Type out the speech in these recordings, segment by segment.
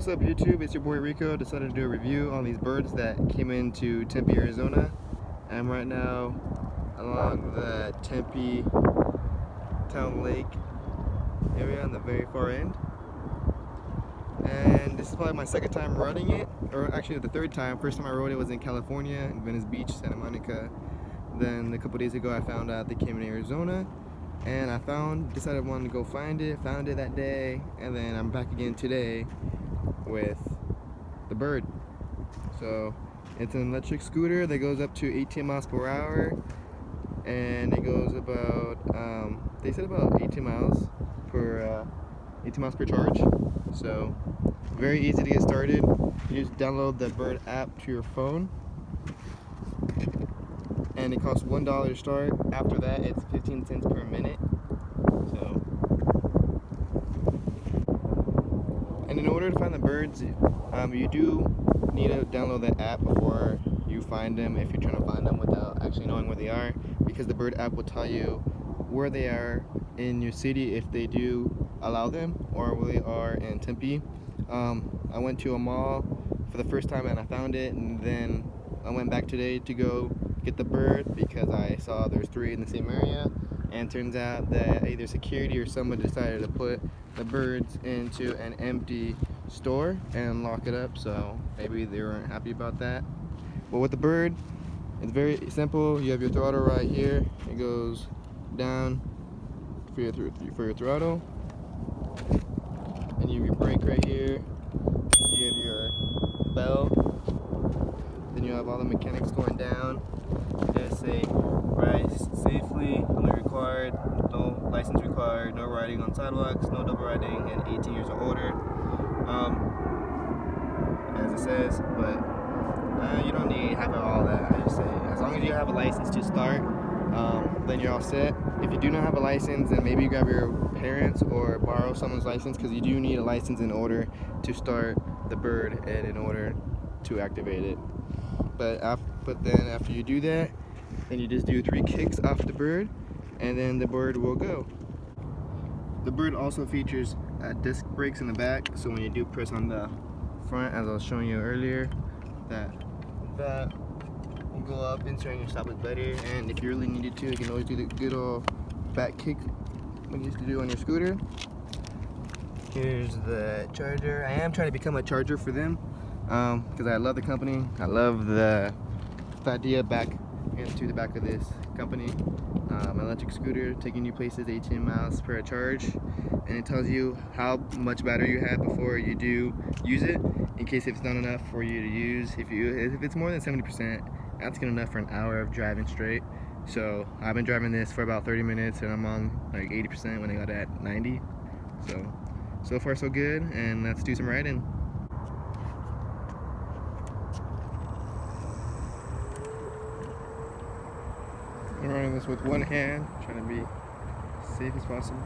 What's up YouTube, it's your boy Rico. Decided to do a review on these birds that came into Tempe, Arizona. I'm right now along the Tempe Town Lake area on the very far end. And this is probably my second time riding it, or actually the third time. First time I rode it was in California, in Venice Beach, Santa Monica. Then a couple days ago I found out they came in Arizona. And decided I wanted to go find it, found it that day, and then I'm back again today with the bird. So it's an electric scooter that goes up to 18 miles per hour, and it goes about, they said about 18 miles per charge. So very easy to get started. You just download the bird app to your phone, and it costs $1 to start. After that, it's 15 cents per minute. And in order to find the birds, you do need to download that app before you find them, if you're trying to find them without actually knowing where they are, because the bird app will tell you where they are in your city if they do allow them, or where they are in Tempe. I went to a mall for the first time and I found it, and then I went back today to go get the bird because I saw there's 3 in the same area, and turns out that either security or someone decided to put the birds into an empty store and lock it up, so maybe they weren't happy about that. But with the bird, it's very simple. You have your throttle right here. It goes down for your throttle, and you have your brake right here. You have your bell. Then you have all the mechanics going down. Just say ride safely, only required, no license required, no riding on sidewalks, no double riding, and 18 years or older, as it says. But you don't need to have all that. I just say as long as you have a license to start, then you're all set. If you do not have a license, then maybe you grab your parents or borrow someone's license, because you do need a license in order to start the bird and in order to activate it. But then after you do that, then you just do 3 kicks off the bird, and then the bird will go. The bird also features disc brakes in the back, so when you do press on the front, as I was showing you earlier, that will go up, ensuring your stop is better. And if you really needed to, you can always do the good old back kick like you used to do on your scooter. Here's the charger. I am trying to become a charger for them, because I love the company. I love the idea back into the back of this company. Electric scooter taking you places, 18 miles per charge, and it tells you how much battery you have before you do use it, in case if it's not enough for you to use. If it's more than 70%, that's good enough for an hour of driving straight. So I've been driving this for about 30 minutes, and I'm on like 80% when I got at 90. So far so good, and let's do some riding. I'm running this with one hand, trying to be safe as possible.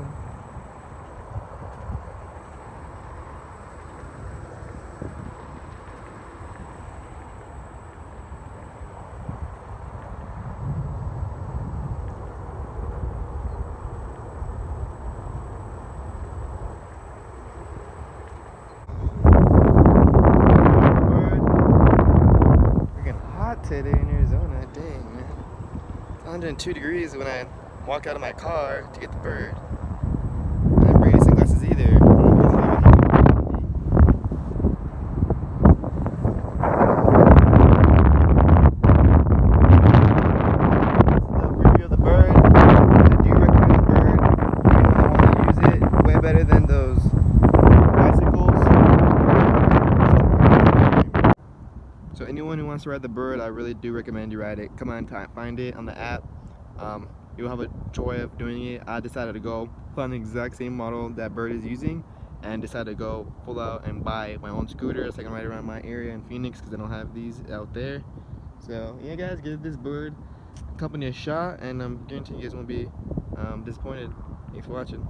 Freaking hot today in Arizona, dang man. 102 degrees when I walk out of my car to get the bird. I didn't bring any sunglasses either. The review of the bird. I do recommend the bird. I want to use it way better than those bicycles. So anyone who wants to ride the bird, I really do recommend you ride it. Come on, find it on the app. You'll have a joy of doing it. I decided to go find the exact same model that bird is using, and decided to go full out and buy my own scooter so I can ride around my area in Phoenix, because I don't have these out there. So yeah guys, give this bird company a shot, and I'm guaranteeing you guys won't be disappointed. Thanks for watching.